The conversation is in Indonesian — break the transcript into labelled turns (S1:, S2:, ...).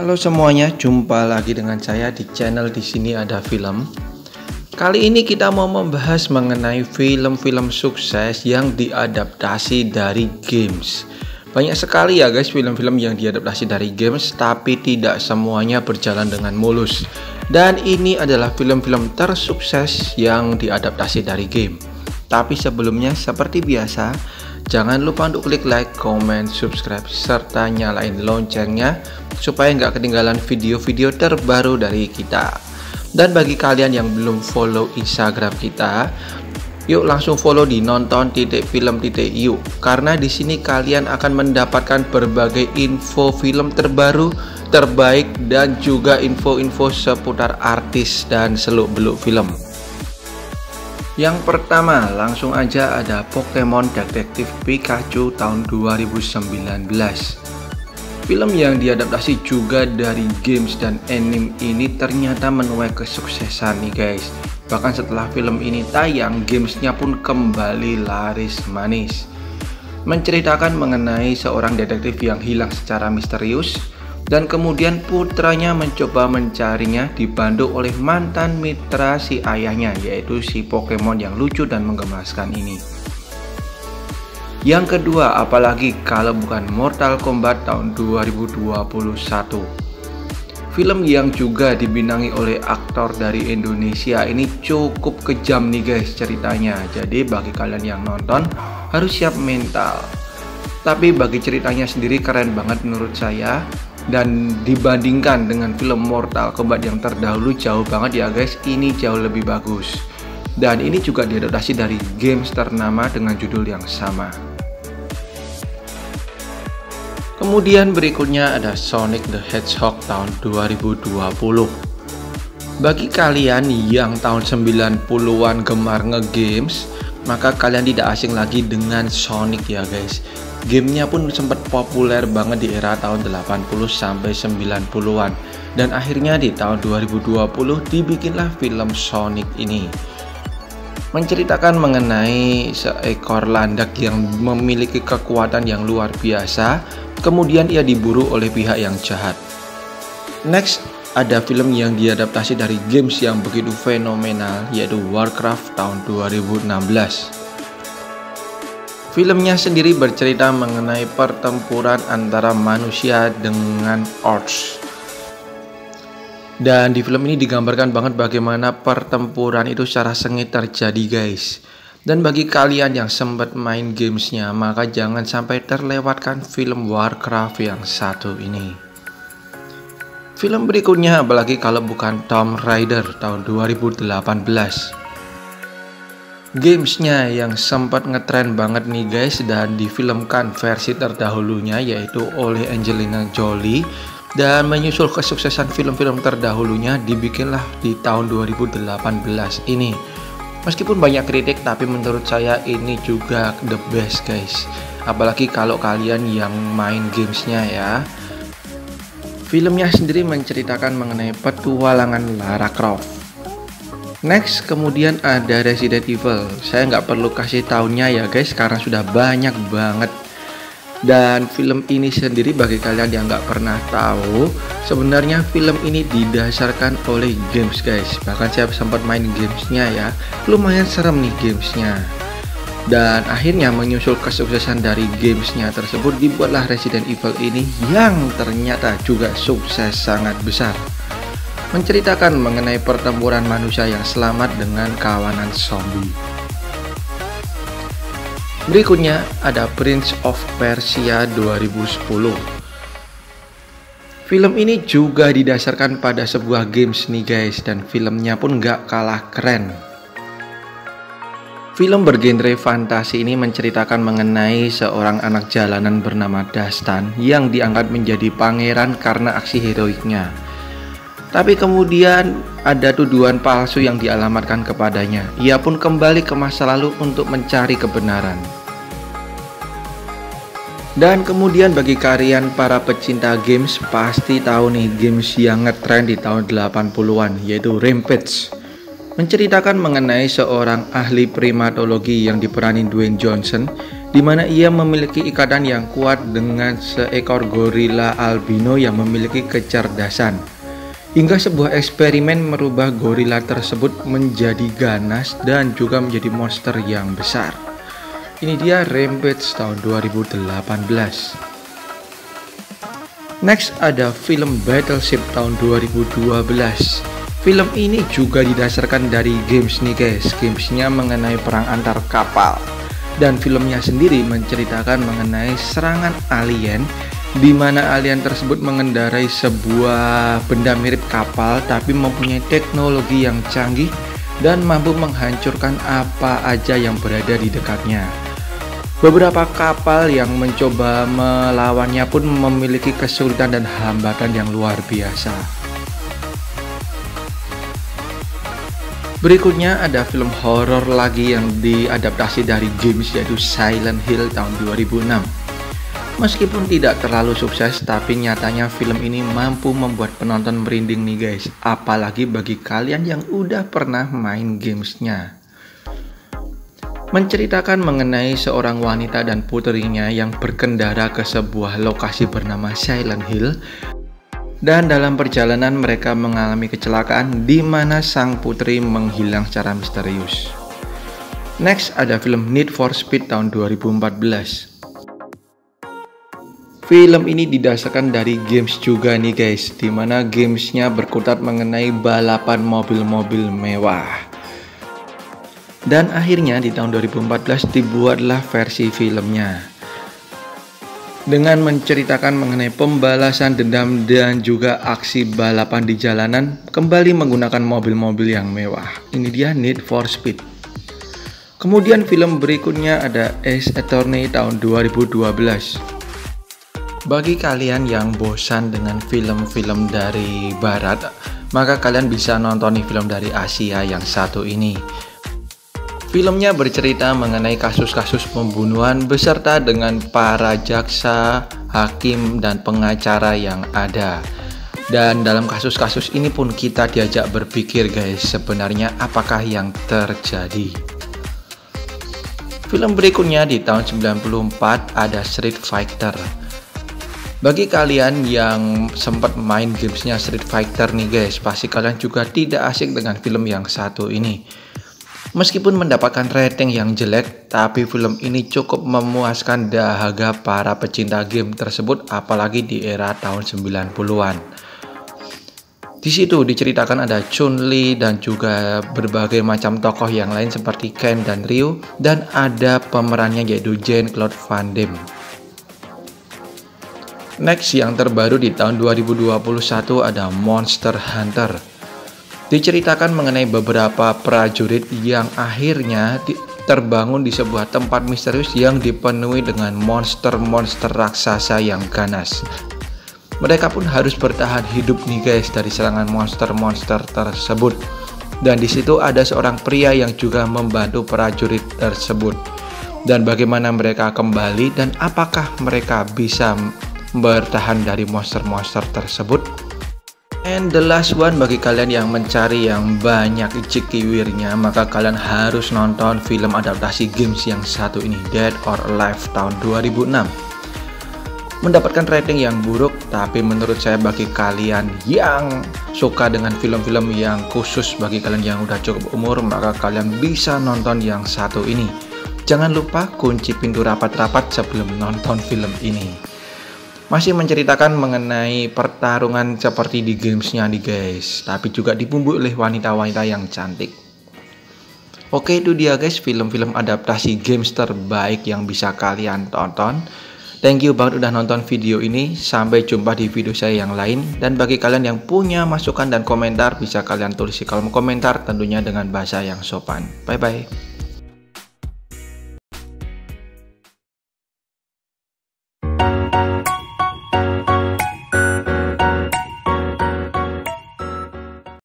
S1: Halo semuanya, jumpa lagi dengan saya di channel Di Sini Ada Film. Kali ini kita mau membahas mengenai film-film sukses yang diadaptasi dari games. Banyak sekali ya guys film-film yang diadaptasi dari games, tapi tidak semuanya berjalan dengan mulus. Dan ini adalah film-film tersukses yang diadaptasi dari game. Tapi sebelumnya seperti biasa, jangan lupa untuk klik like, comment, subscribe, serta nyalain loncengnya supaya nggak ketinggalan video-video terbaru dari kita. Dan bagi kalian yang belum follow Instagram kita, yuk langsung follow di nonton.film.yuk, karena di sini kalian akan mendapatkan berbagai info film terbaru, terbaik, dan juga info-info seputar artis dan seluk-beluk film. Yang pertama, langsung aja ada Pokemon Detektif Pikachu tahun 2019. Film yang diadaptasi juga dari games dan anime ini ternyata menuai kesuksesan nih guys. Bahkan setelah film ini tayang, gamesnya pun kembali laris manis. Menceritakan mengenai seorang detektif yang hilang secara misterius, dan kemudian putranya mencoba mencarinya dibantu oleh mantan mitra si ayahnya, yaitu si Pokemon yang lucu dan menggemaskan ini. Yang kedua, apalagi kalau bukan Mortal Kombat tahun 2021. Film yang juga dibintangi oleh aktor dari Indonesia ini cukup kejam nih guys ceritanya. Jadi bagi kalian yang nonton harus siap mental. Tapi bagi ceritanya sendiri keren banget menurut saya. Dan dibandingkan dengan film Mortal Kombat yang terdahulu jauh banget ya guys, ini jauh lebih bagus. Dan ini juga diadaptasi dari games ternama dengan judul yang sama. Kemudian berikutnya ada Sonic the Hedgehog tahun 2020. Bagi kalian yang tahun 90-an gemar nge-games, maka kalian tidak asing lagi dengan Sonic ya guys. Gamenya pun sempat populer banget di era tahun 80 sampai 90-an. Dan akhirnya di tahun 2020 dibikinlah film Sonic ini. Menceritakan mengenai seekor landak yang memiliki kekuatan yang luar biasa, kemudian ia diburu oleh pihak yang jahat. Next, ada film yang diadaptasi dari games yang begitu fenomenal, yaitu Warcraft tahun 2016. Filmnya sendiri bercerita mengenai pertempuran antara manusia dengan orcs. Dan di film ini digambarkan banget bagaimana pertempuran itu secara sengit terjadi guys. Dan bagi kalian yang sempat main gamesnya, maka jangan sampai terlewatkan film Warcraft yang satu ini. Film berikutnya apalagi kalau bukan Tomb Raider tahun 2018. Gamesnya yang sempat ngetrend banget nih guys, dan difilmkan versi terdahulunya yaitu oleh Angelina Jolie. Dan menyusul kesuksesan film-film terdahulunya, dibikinlah di tahun 2018 ini. Meskipun banyak kritik, tapi menurut saya ini juga the best guys. Apalagi kalau kalian yang main gamesnya ya. Filmnya sendiri menceritakan mengenai petualangan Lara Croft. Next, kemudian ada Resident Evil. Saya nggak perlu kasih taunya ya guys, karena sudah banyak banget. Dan film ini sendiri bagi kalian yang nggak pernah tahu, sebenarnya film ini didasarkan oleh games guys. Bahkan saya sempat main gamesnya ya, lumayan serem nih gamesnya. Dan akhirnya menyusul kesuksesan dari gamesnya tersebut, dibuatlah Resident Evil ini yang ternyata juga sukses sangat besar. Menceritakan mengenai pertempuran manusia yang selamat dengan kawanan zombie. Berikutnya ada Prince of Persia 2010. Film ini juga didasarkan pada sebuah games nih guys, dan filmnya pun gak kalah keren. Film bergenre fantasi ini menceritakan mengenai seorang anak jalanan bernama Dastan yang diangkat menjadi pangeran karena aksi heroiknya. Tapi kemudian ada tuduhan palsu yang dialamatkan kepadanya. Ia pun kembali ke masa lalu untuk mencari kebenaran. Dan kemudian bagi kalian para pecinta games pasti tahu nih games yang ngetrend di tahun 80-an, yaitu Rampage. Menceritakan mengenai seorang ahli primatologi yang diperanin Dwayne Johnson di mana ia memiliki ikatan yang kuat dengan seekor gorila albino yang memiliki kecerdasan. Hingga sebuah eksperimen merubah gorila tersebut menjadi ganas dan juga menjadi monster yang besar. Ini dia Rampage tahun 2018. Next ada film Battleship tahun 2012. Film ini juga didasarkan dari games nih guys. Gamesnya mengenai perang antar kapal. Dan filmnya sendiri menceritakan mengenai serangan alien, di mana alien tersebut mengendarai sebuah benda mirip kapal tapi mempunyai teknologi yang canggih dan mampu menghancurkan apa aja yang berada di dekatnya. Beberapa kapal yang mencoba melawannya pun memiliki kesulitan dan hambatan yang luar biasa. Berikutnya ada film horor lagi yang diadaptasi dari games, yaitu Silent Hill tahun 2006. Meskipun tidak terlalu sukses, tapi nyatanya film ini mampu membuat penonton merinding nih guys. Apalagi bagi kalian yang udah pernah main gamesnya. Menceritakan mengenai seorang wanita dan putrinya yang berkendara ke sebuah lokasi bernama Silent Hill. Dan dalam perjalanan mereka mengalami kecelakaan di mana sang putri menghilang secara misterius. Next ada film Need for Speed tahun 2014. Film ini didasarkan dari games juga nih guys, di mana gamesnya berkutat mengenai balapan mobil-mobil mewah. Dan akhirnya di tahun 2014 dibuatlah versi filmnya, dengan menceritakan mengenai pembalasan dendam dan juga aksi balapan di jalanan kembali menggunakan mobil-mobil yang mewah. Ini dia Need for Speed. Kemudian film berikutnya ada Ace Attorney tahun 2012. Bagi kalian yang bosan dengan film-film dari barat, maka kalian bisa nonton film dari Asia yang satu ini. Filmnya bercerita mengenai kasus-kasus pembunuhan beserta dengan para jaksa, hakim, dan pengacara yang ada. Dan dalam kasus-kasus ini pun kita diajak berpikir guys, sebenarnya apakah yang terjadi. Film berikutnya di tahun 94 ada Street Fighter. Bagi kalian yang sempat main gamesnya Street Fighter nih guys, pasti kalian juga tidak asing dengan film yang satu ini. Meskipun mendapatkan rating yang jelek, tapi film ini cukup memuaskan dahaga para pecinta game tersebut, apalagi di era tahun 90-an. Di situ diceritakan ada Chun-Li dan juga berbagai macam tokoh yang lain seperti Ken dan Ryu, dan ada pemerannya yaitu Jean-Claude Van Damme. Next yang terbaru di tahun 2021 ada Monster Hunter. Diceritakan mengenai beberapa prajurit yang akhirnya terbangun di sebuah tempat misterius yang dipenuhi dengan monster-monster raksasa yang ganas. Mereka pun harus bertahan hidup nih guys dari serangan monster-monster tersebut. Dan di situ ada seorang pria yang juga membantu prajurit tersebut. Dan bagaimana mereka kembali dan apakah mereka bisa bertahan dari monster-monster tersebut. And the last one, bagi kalian yang mencari yang banyak cikiwirnya, maka kalian harus nonton film adaptasi games yang satu ini, Dead or Alive tahun 2006. Mendapatkan rating yang buruk, tapi menurut saya bagi kalian yang suka dengan film-film yang khusus, bagi kalian yang udah cukup umur, maka kalian bisa nonton yang satu ini. Jangan lupa kunci pintu rapat-rapat sebelum nonton film ini. Masih menceritakan mengenai pertarungan seperti di gamesnya nih guys, tapi juga dibumbui oleh wanita-wanita yang cantik. Oke, itu dia guys film-film adaptasi games terbaik yang bisa kalian tonton. Thank you banget udah nonton video ini. Sampai jumpa di video saya yang lain. Dan bagi kalian yang punya masukan dan komentar, bisa kalian tulis di kolom komentar, tentunya dengan bahasa yang sopan. Bye bye.